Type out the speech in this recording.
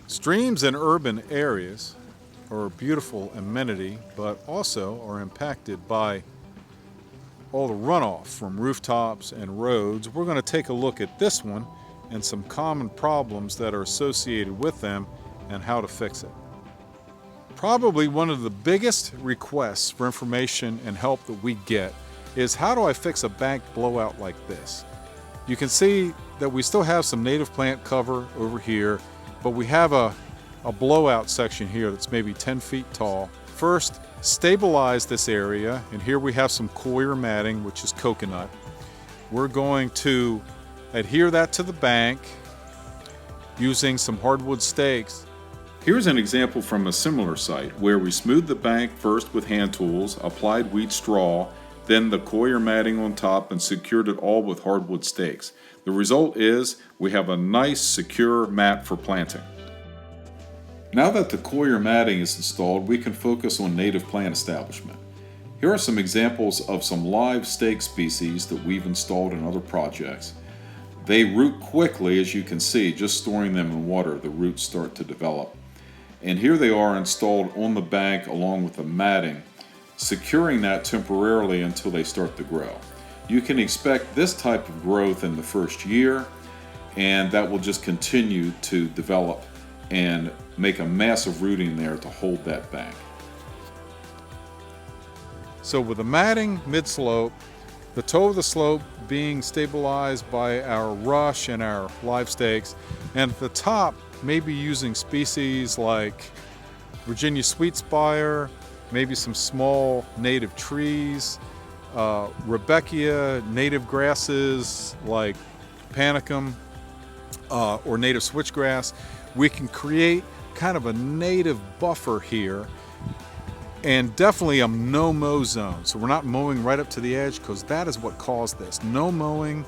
Streams in urban areas are a beautiful amenity, but also are impacted by all the runoff from rooftops and roads. We're going to take a look at this one and some common problems that are associated with them and how to fix it. Probably one of the biggest requests for information and help that we get is, how do I fix a bank blowout like this? You can see that we still have some native plant cover over here, but we have a blowout section here that's maybe 10 feet tall. First, stabilize this area, and here we have some coir matting, which is coconut. We're going to adhere that to the bank using some hardwood stakes. Here's an example from a similar site where we smoothed the bank first with hand tools, applied wheat straw, then the coir matting on top, and secured it all with hardwood stakes. The result is we have a nice secure mat for planting. Now that the coir matting is installed, we can focus on native plant establishment. Here are some examples of some live stake species that we've installed in other projects. They root quickly, as you can see. Just storing them in water, the roots start to develop. And here they are installed on the bank along with the matting, securing that temporarily until they start to grow. You can expect this type of growth in the first year, and that will just continue to develop and make a massive rooting there to hold that bank. So with the matting mid-slope, the toe of the slope being stabilized by our rush and our live stakes, and at the top maybe using species like Virginia sweetspire, maybe some small native trees, Rudbeckia, native grasses like panicum or native switchgrass. We can create kind of a native buffer here, and definitely a no-mow zone. So we're not mowing right up to the edge, because that is what caused this. No mowing.